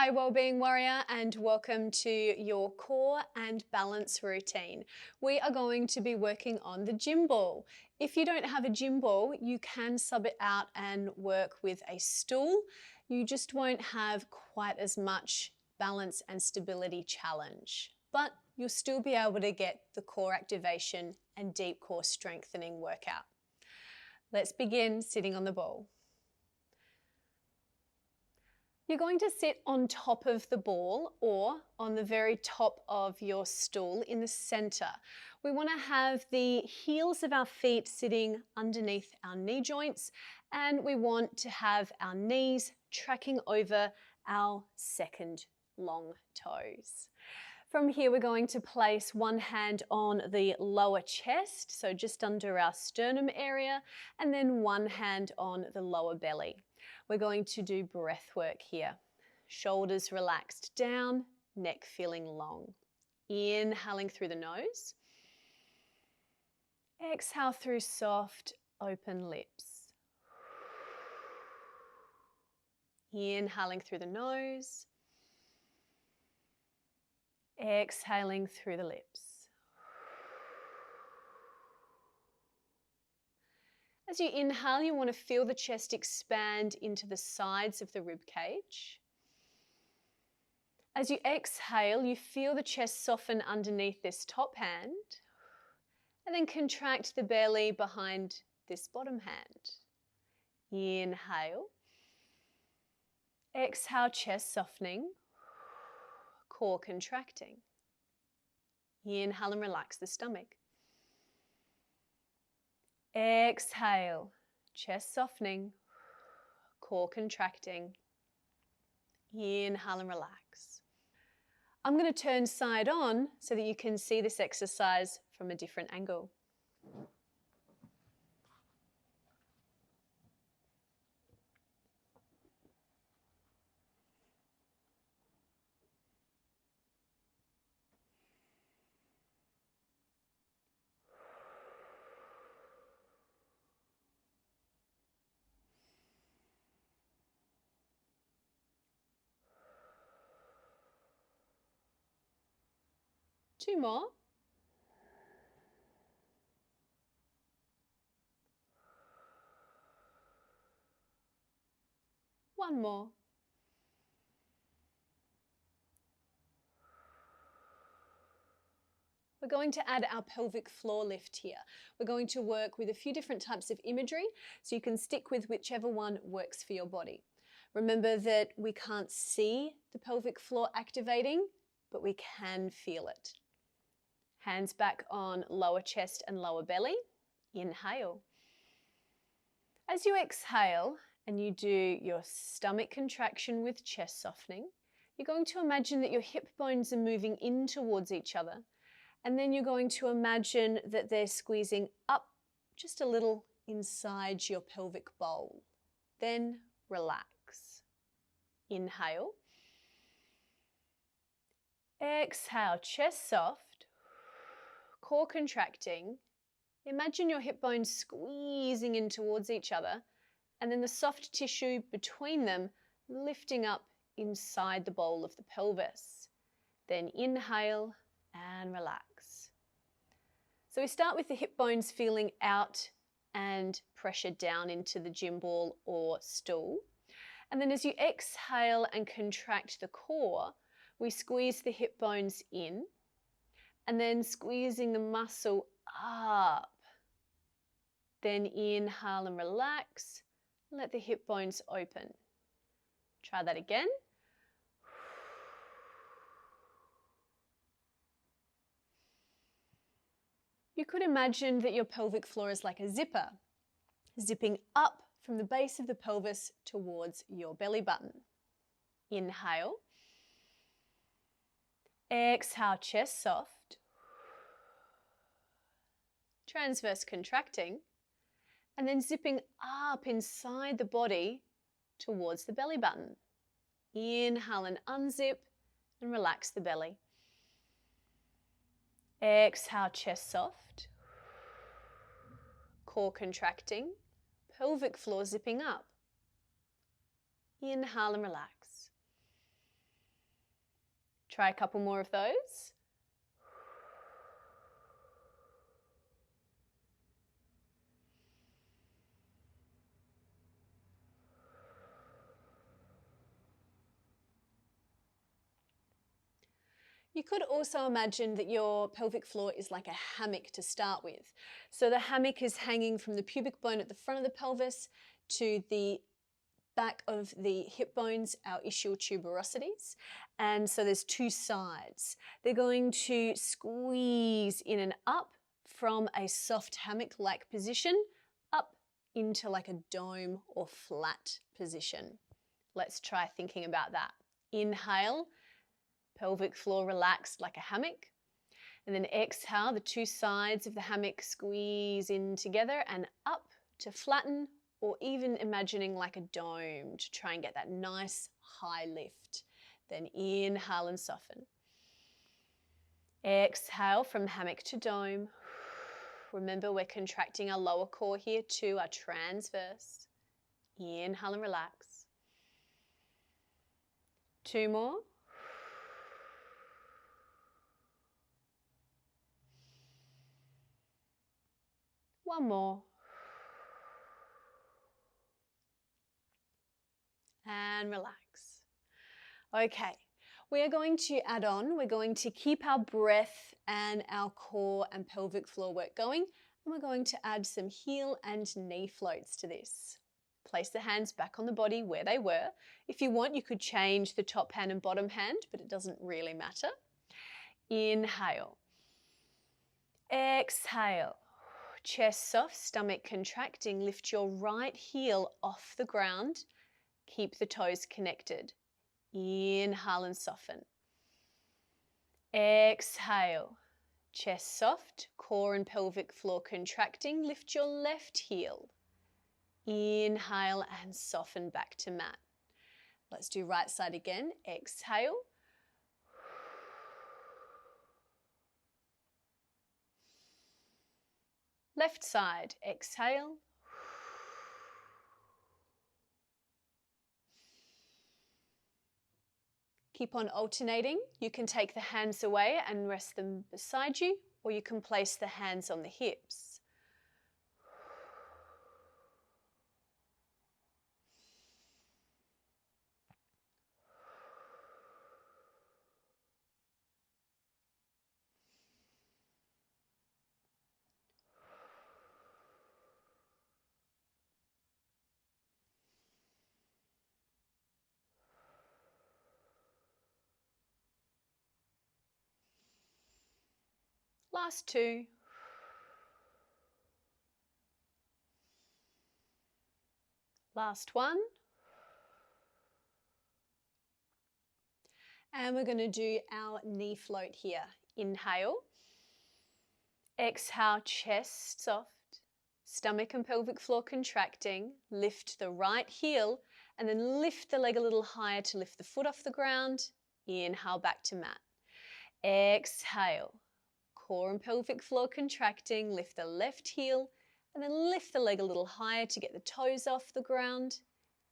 Hi Wellbeing Warrior, and welcome to your core and balance routine. We are going to be working on the gym ball. If you don't have a gym ball, you can sub it out and work with a stool. You just won't have quite as much balance and stability challenge, but you'll still be able to get the core activation and deep core strengthening workout. Let's begin sitting on the ball. You're going to sit on top of the ball or on the very top of your stool in the center. We want to have the heels of our feet sitting underneath our knee joints, and we want to have our knees tracking over our second long toes. From here, we're going to place one hand on the lower chest, so just under our sternum area, and then one hand on the lower belly. We're going to do breath work here. Shoulders relaxed down, neck feeling long. Inhaling through the nose. Exhale through soft, open lips. Inhaling through the nose. Exhaling through the lips. As you inhale, you want to feel the chest expand into the sides of the rib cage. As you exhale, you feel the chest soften underneath this top hand, and then contract the belly behind this bottom hand. Inhale. Exhale, chest softening, core contracting. Inhale and relax the stomach. Exhale, chest softening, core contracting. Inhale and relax. I'm going to turn side on so that you can see this exercise from a different angle. Two more. One more. We're going to add our pelvic floor lift here. We're going to work with a few different types of imagery, so you can stick with whichever one works for your body. Remember that we can't see the pelvic floor activating, but we can feel it. Hands back on lower chest and lower belly. Inhale. As you exhale and you do your stomach contraction with chest softening, you're going to imagine that your hip bones are moving in towards each other, and then you're going to imagine that they're squeezing up just a little inside your pelvic bowl. Then relax. Inhale. Exhale, chest soft. Core contracting. Imagine your hip bones squeezing in towards each other, and then the soft tissue between them lifting up inside the bowl of the pelvis. Then inhale and relax. So we start with the hip bones feeling out and pressure down into the gym ball or stool. And then as you exhale and contract the core, we squeeze the hip bones in, and then squeezing the muscle up. Then inhale and relax. Let the hip bones open. Try that again. You could imagine that your pelvic floor is like a zipper, zipping up from the base of the pelvis towards your belly button. Inhale. Exhale, chest soft. Transverse contracting, and then zipping up inside the body towards the belly button. Inhale and unzip and relax the belly. Exhale, chest soft. Core contracting, pelvic floor zipping up. Inhale and relax. Try a couple more of those. You could also imagine that your pelvic floor is like a hammock to start with. So the hammock is hanging from the pubic bone at the front of the pelvis to the back of the hip bones, our ischial tuberosities. And so there's two sides. They're going to squeeze in and up from a soft hammock-like position up into like a dome or flat position. Let's try thinking about that. Inhale, pelvic floor relaxed like a hammock. And then exhale, the two sides of the hammock squeeze in together and up to flatten, or even imagining like a dome to try and get that nice high lift. Then inhale and soften. Exhale from hammock to dome. Remember, we're contracting our lower core here too, our transverse. Inhale and relax. Two more. One more. And relax. Okay, we are going to add on, we're going to keep our breath and our core and pelvic floor work going, and we're going to add some heel and knee floats to this. Place the hands back on the body where they were. If you want, you could change the top hand and bottom hand, but it doesn't really matter. Inhale. Exhale. Chest soft, stomach contracting. Lift your right heel off the ground. Keep the toes connected. Inhale and soften. Exhale. Chest soft, core and pelvic floor contracting. Lift your left heel. Inhale and soften back to mat. Let's do right side again. Exhale. Left side. Exhale. Keep on alternating. You can take the hands away and rest them beside you, or you can place the hands on the hips. Last two. Last one. And we're going to do our knee float here. Inhale. Exhale, chest soft. Stomach and pelvic floor contracting. Lift the right heel and then lift the leg a little higher to lift the foot off the ground. Inhale back to mat. Exhale. Core and pelvic floor contracting. Lift the left heel and then lift the leg a little higher to get the toes off the ground.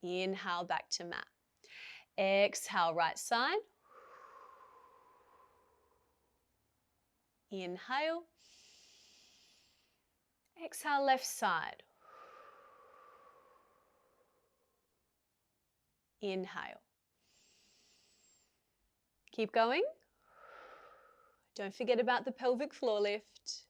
Inhale back to mat. Exhale, right side. Inhale. Exhale, left side. Inhale. Keep going. Don't forget about the pelvic floor lift.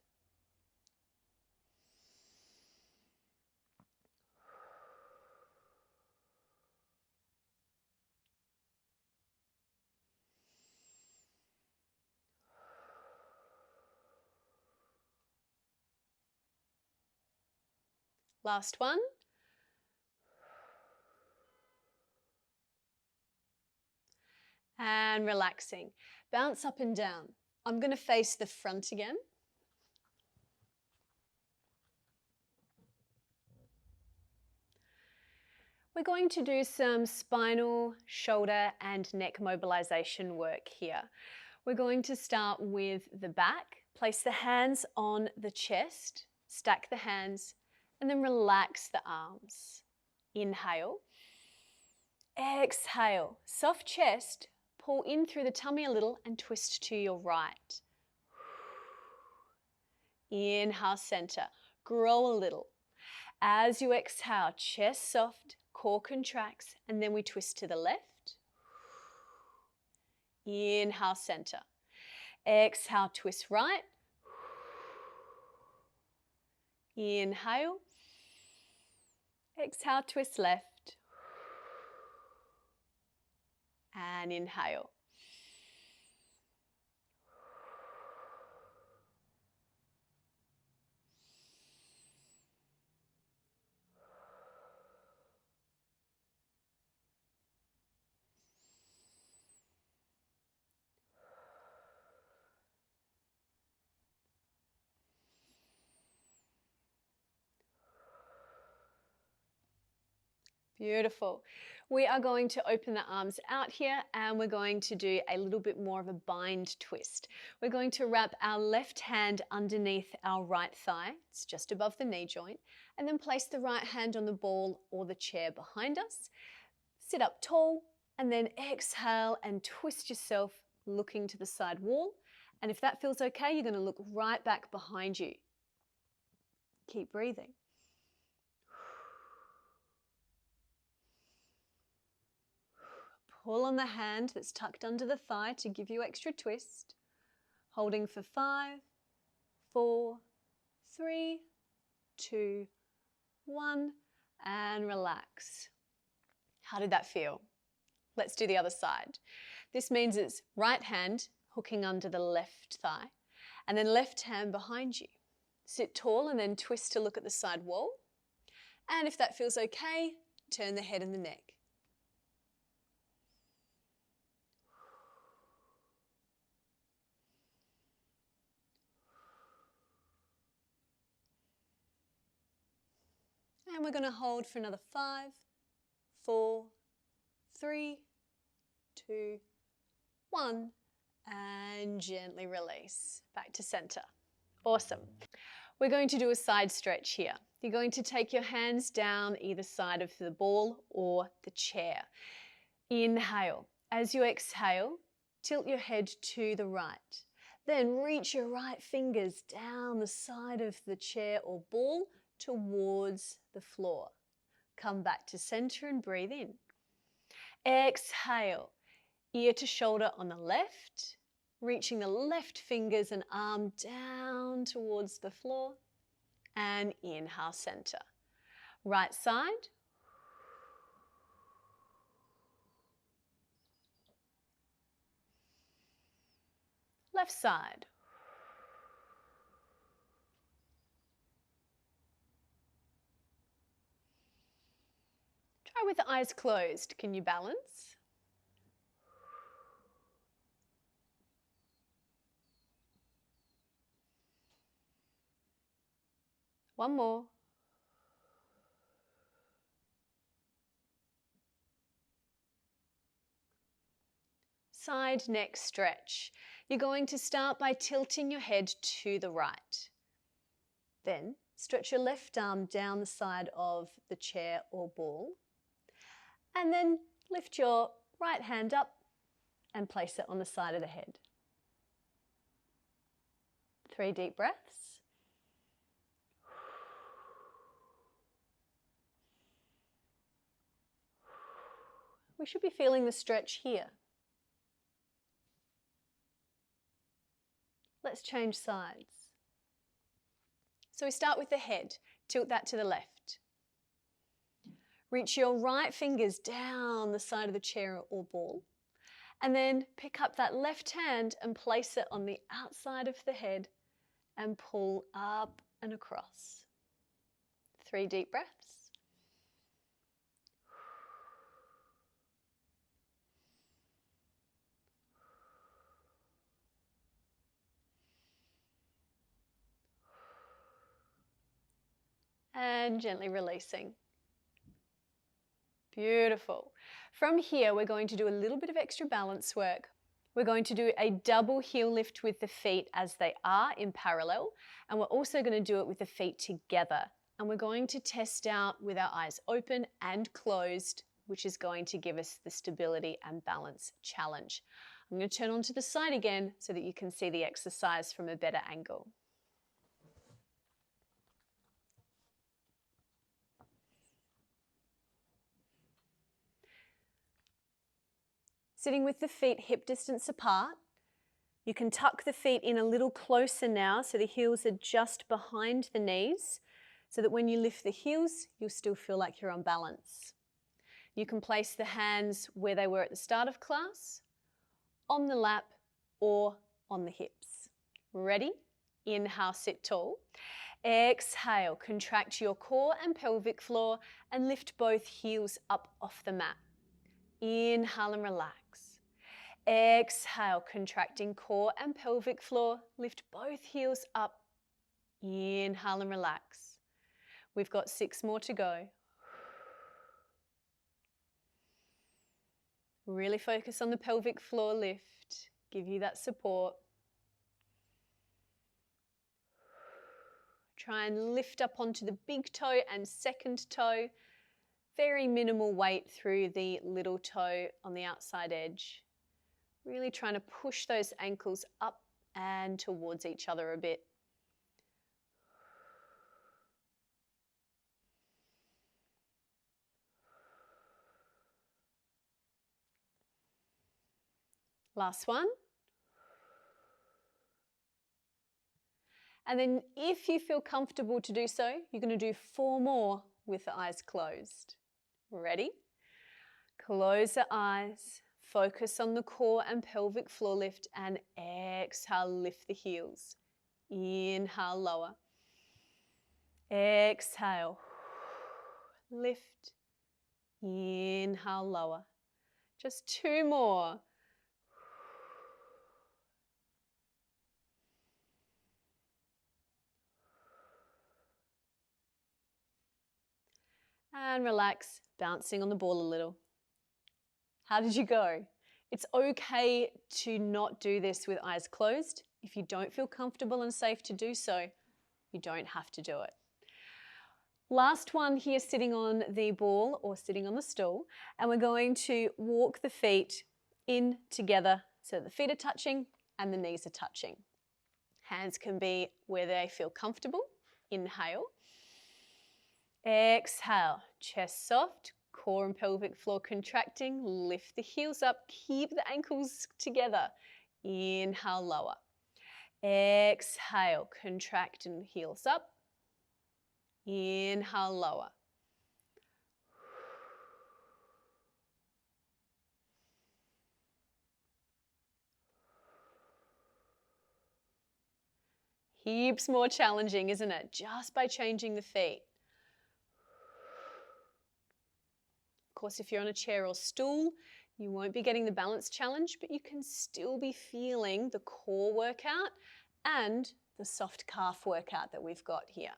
Last one. And relaxing. Bounce up and down. I'm going to face the front again. We're going to do some spinal, shoulder and neck mobilization work here. We're going to start with the back. Place the hands on the chest, stack the hands, and then relax the arms. Inhale. Exhale. Soft chest, Pull in through the tummy a little and twist to your right. Inhale, center. Grow a little. As you exhale, chest soft, core contracts, and then we twist to the left. Inhale, center. Exhale, twist right. Inhale. Exhale, twist left. And inhale. Beautiful. We are going to open the arms out here and we're going to do a little bit more of a bind twist. We're going to wrap our left hand underneath our right thigh, it's just above the knee joint, and then place the right hand on the ball or the chair behind us. Sit up tall and then exhale and twist yourself looking to the side wall. And if that feels okay, you're going to look right back behind you. Keep breathing. Pull on the hand that's tucked under the thigh to give you extra twist. Holding for 5, 4, 3, 2, 1, and relax. How did that feel? Let's do the other side. This means it's right hand hooking under the left thigh, and then left hand behind you. Sit tall and then twist to look at the side wall. And if that feels okay, turn the head and the neck. And we're going to hold for another 5, 4, 3, 2, 1, and gently release. Back to center. Awesome. We're going to do a side stretch here. You're going to take your hands down either side of the ball or the chair. Inhale. As you exhale, tilt your head to the right. Then reach your right fingers down the side of the chair or ball towards the floor. Come back to center and breathe in. Exhale, ear to shoulder on the left, reaching the left fingers and arm down towards the floor, and inhale, center. Right side. Left side. Try with the eyes closed. Can you balance? One more. Side neck stretch. You're going to start by tilting your head to the right. Then stretch your left arm down the side of the chair or ball. And then lift your right hand up and place it on the side of the head. 3 deep breaths. We should be feeling the stretch here. Let's change sides. So we start with the head. Tilt that to the left. Reach your right fingers down the side of the chair or ball. And then pick up that left hand and place it on the outside of the head and pull up and across. 3 deep breaths. And gently releasing. Beautiful. From here, we're going to do a little bit of extra balance work. We're going to do a double heel lift with the feet as they are in parallel, and we're also going to do it with the feet together. And we're going to test out with our eyes open and closed which is going to give us the stability and balance challenge. I'm going to turn onto the side again so that you can see the exercise from a better angle. Sitting with the feet hip distance apart, you can tuck the feet in a little closer now so the heels are just behind the knees so that when you lift the heels, you'll still feel like you're on balance. You can place the hands where they were at the start of class, on the lap or on the hips. Ready? Inhale, sit tall. Exhale, contract your core and pelvic floor and lift both heels up off the mat. Inhale and relax. Exhale, contracting core and pelvic floor. Lift both heels up. Inhale and relax. We've got 6 more to go. Really focus on the pelvic floor lift. Give you that support. Try and lift up onto the big toe and second toe. Very minimal weight through the little toe on the outside edge. Really trying to push those ankles up and towards each other a bit. Last one. And then if you feel comfortable to do so, you're going to do 4 more with the eyes closed. Ready? Close the eyes. Focus on the core and pelvic floor lift and exhale, lift the heels. Inhale, lower. Exhale, lift. Inhale, lower. Just 2 more. And relax, bouncing on the ball a little. How did you go? It's okay to not do this with eyes closed. If you don't feel comfortable and safe to do so, you don't have to do it. Last one here, sitting on the ball or sitting on the stool, and we're going to walk the feet in together so the feet are touching and the knees are touching. Hands can be where they feel comfortable. Inhale. Exhale, chest soft, core and pelvic floor contracting, lift the heels up, keep the ankles together. Inhale, lower. Exhale, contract and heels up. Inhale, lower. Heaps more challenging, isn't it? Just by changing the feet. Of course, if you're on a chair or stool, you won't be getting the balance challenge, but you can still be feeling the core workout and the soft calf workout that we've got here.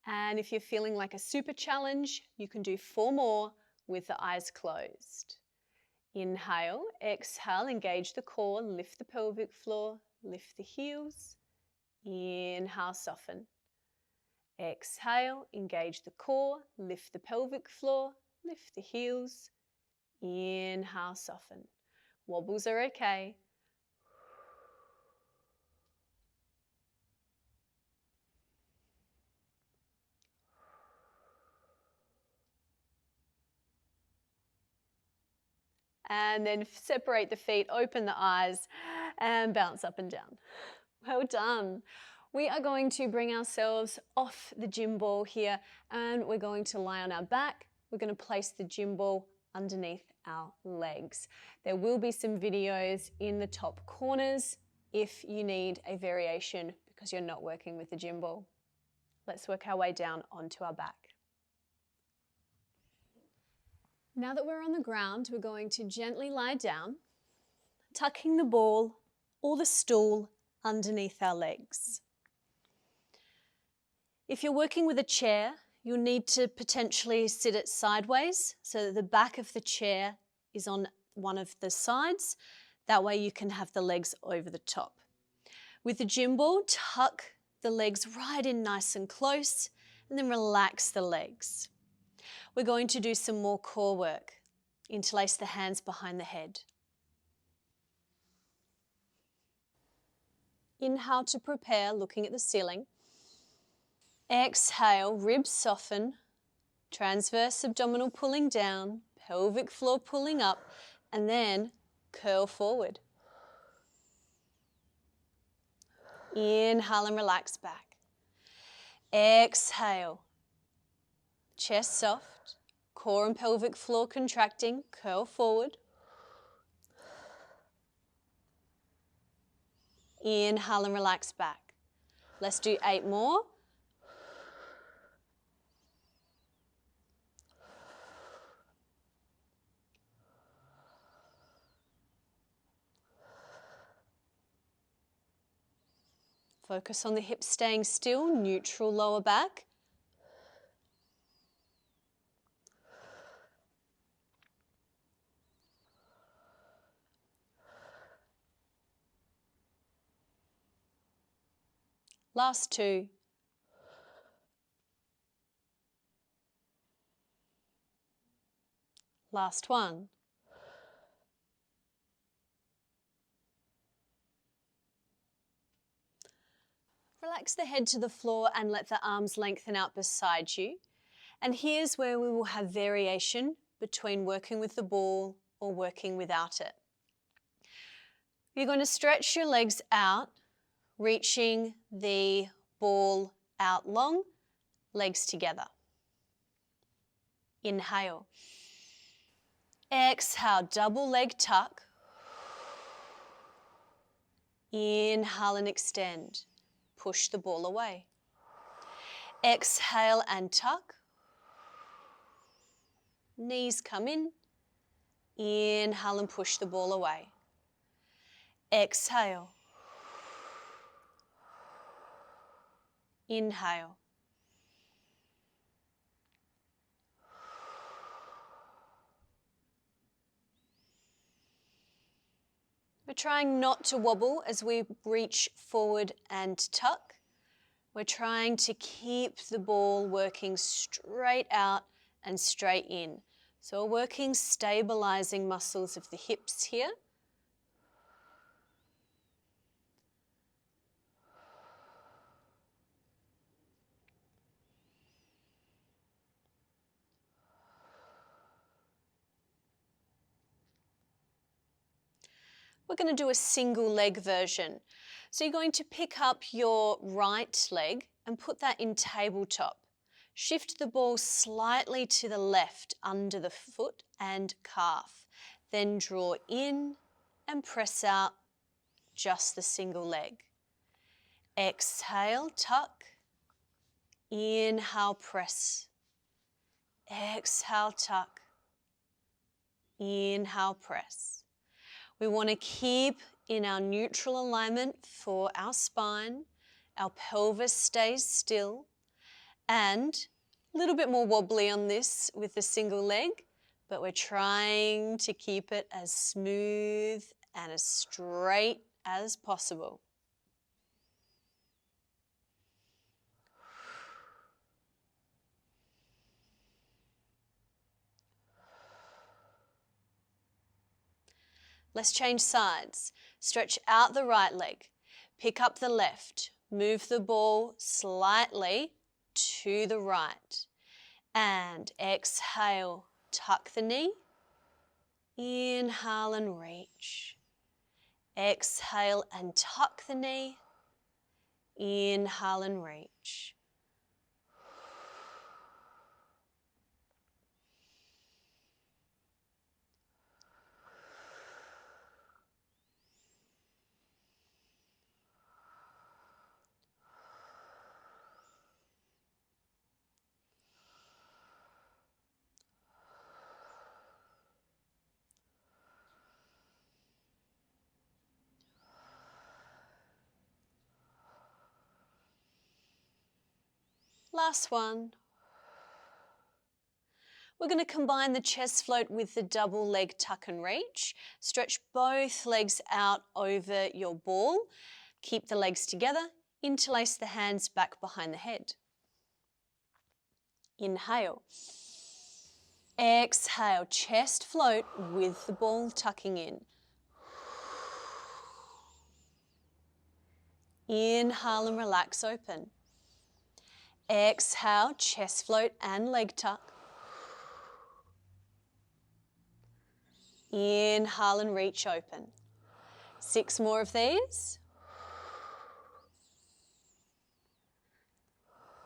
And if you're feeling like a super challenge, you can do 4 more with the eyes closed. Inhale, exhale, engage the core, lift the pelvic floor, lift the heels. Inhale, soften. Exhale, engage the core, lift the pelvic floor, lift the heels. Inhale, soften. Wobbles are okay. And then separate the feet, open the eyes, and bounce up and down. Well done. We are going to bring ourselves off the gym ball here, and we're going to lie on our back. We're going to place the gym ball underneath our legs. There will be some videos in the top corners if you need a variation because you're not working with the gym ball. Let's work our way down onto our back. Now that we're on the ground, we're going to gently lie down, tucking the ball or the stool underneath our legs. If you're working with a chair, you'll need to potentially sit it sideways so that the back of the chair is on one of the sides. That way you can have the legs over the top. With the gym ball, tuck the legs right in nice and close and then relax the legs. We're going to do some more core work. Interlace the hands behind the head. Inhale to prepare, looking at the ceiling. Exhale, ribs soften, transverse abdominal pulling down, pelvic floor pulling up, and then curl forward. Inhale and relax back. Exhale, chest soft, core and pelvic floor contracting, curl forward. Inhale and relax back. Let's do 8 more. Focus on the hips staying still, neutral lower back. Last 2. Last 1. Relax the head to the floor and let the arms lengthen out beside you. And here's where we will have variation between working with the ball or working without it. You're going to stretch your legs out, reaching the ball out long, legs together. Inhale. Exhale, double leg tuck. Inhale and extend. Push the ball away. Exhale and tuck. Knees come in. Inhale and push the ball away. Exhale. Inhale. We're trying not to wobble as we reach forward and tuck. We're trying to keep the ball working straight out and straight in. So we're working stabilizing muscles of the hips here. We're going to do a single leg version. So you're going to pick up your right leg and put that in tabletop. Shift the ball slightly to the left under the foot and calf. Then draw in and press out just the single leg. Exhale, tuck. Inhale, press. Exhale, tuck. Inhale, press. We want to keep in our neutral alignment for our spine. Our pelvis stays still. And a little bit more wobbly on this with the single leg, but we're trying to keep it as smooth and as straight as possible. Let's change sides. Stretch out the right leg. Pick up the left. Move the ball slightly to the right. And exhale, tuck the knee. Inhale and reach. Exhale and tuck the knee. Inhale and reach. Last one. We're going to combine the chest float with the double leg tuck and reach. Stretch both legs out over your ball. Keep the legs together. Interlace the hands back behind the head. Inhale. Exhale, chest float with the ball tucking in. Inhale and relax open. Exhale, chest float and leg tuck. Inhale and reach open. 6 more of these.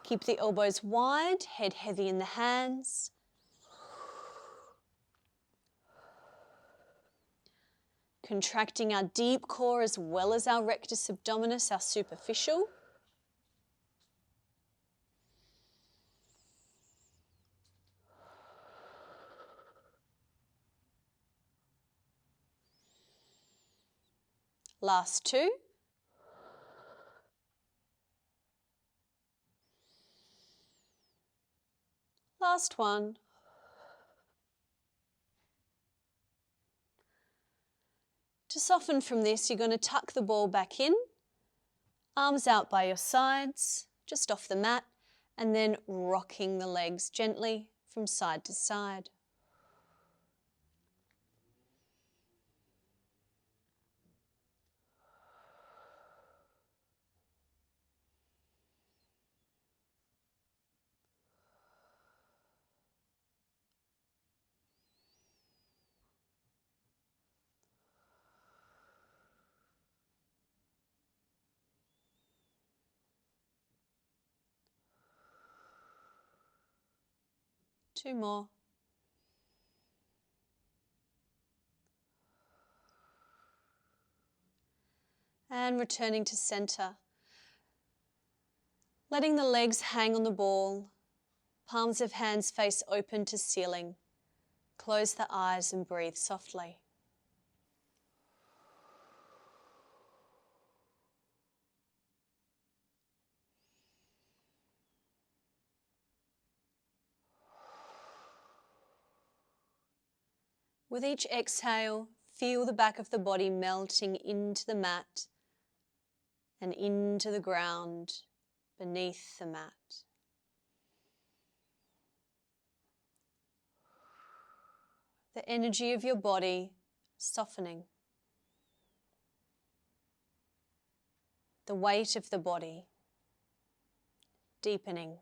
Keep the elbows wide, head heavy in the hands. Contracting our deep core as well as our rectus abdominis, our superficial. Last 2. Last 1. To soften from this, you're going to tuck the ball back in, arms out by your sides, just off the mat, and then rocking the legs gently from side to side. Two more. And returning to center. Letting the legs hang on the ball, palms of hands face open to ceiling. Close the eyes and breathe softly. With each exhale, feel the back of the body melting into the mat and into the ground beneath the mat. The energy of your body softening. The weight of the body deepening.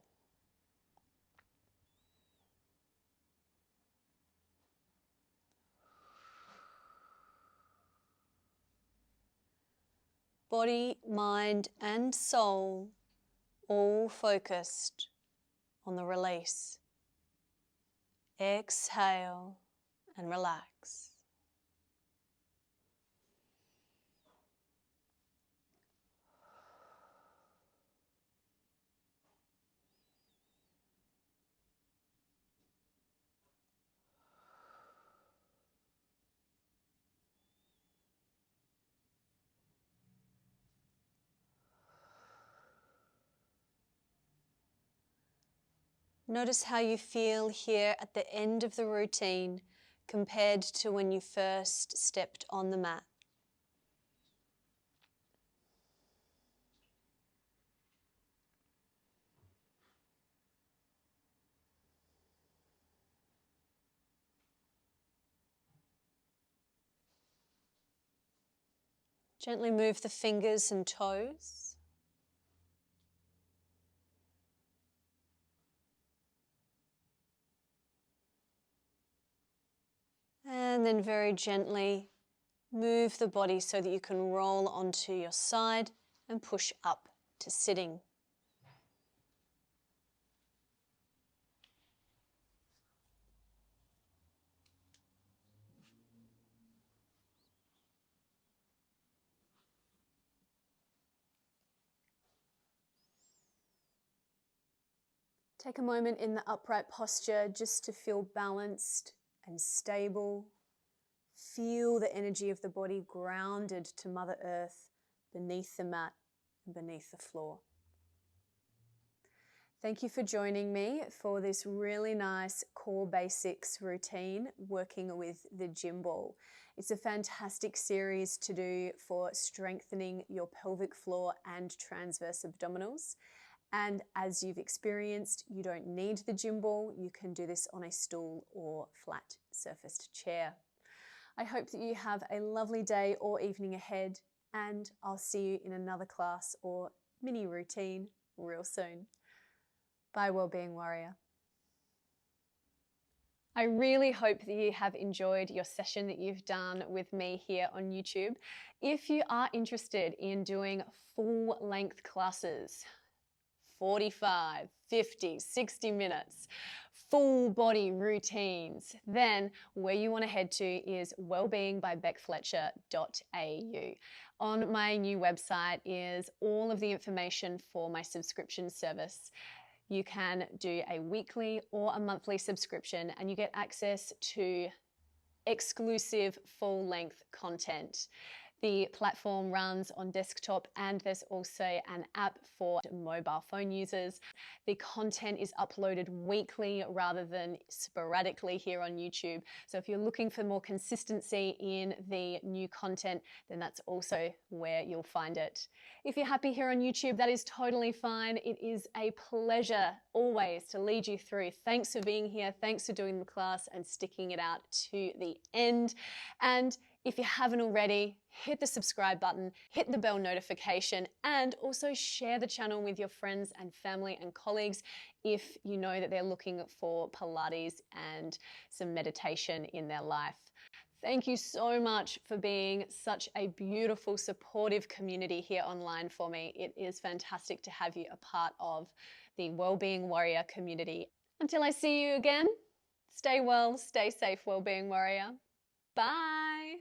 Body, mind and soul all focused on the release. Exhale and relax. Notice how you feel here at the end of the routine compared to when you first stepped on the mat. Gently move the fingers and toes. And then very gently move the body so that you can roll onto your side and push up to sitting. Take a moment in the upright posture just to feel balanced and stable. Feel the energy of the body grounded to Mother Earth beneath the mat and beneath the floor. Thank you for joining me for this really nice core basics routine working with the gym ball. It's a fantastic series to do for strengthening your pelvic floor and transverse abdominals. And as you've experienced, you don't need the gym ball. You can do this on a stool or flat surfaced chair. I hope that you have a lovely day or evening ahead, and I'll see you in another class or mini routine real soon. Bye, Wellbeing Warrior. I really hope that you have enjoyed your session that you've done with me here on YouTube. If you are interested in doing full-length classes, 45, 50, 60 minutes, full body routines, then where you want to head to is wellbeingbybeckfletcher.au. On my new website is all of the information for my subscription service. You can do a weekly or a monthly subscription and you get access to exclusive full-length content. The platform runs on desktop and there's also an app for mobile phone users. The content is uploaded weekly rather than sporadically here on YouTube. So if you're looking for more consistency in the new content, then that's also where you'll find it. If you're happy here on YouTube, that is totally fine. It is a pleasure always to lead you through. Thanks for being here. Thanks for doing the class and sticking it out to the end. And if you haven't already, hit the subscribe button, hit the bell notification, and also share the channel with your friends and family and colleagues if you know that they're looking for Pilates and some meditation in their life. Thank you so much for being such a beautiful, supportive community here online for me. It is fantastic to have you a part of the Wellbeing Warrior community. Until I see you again, stay well, stay safe, Wellbeing Warrior. Bye.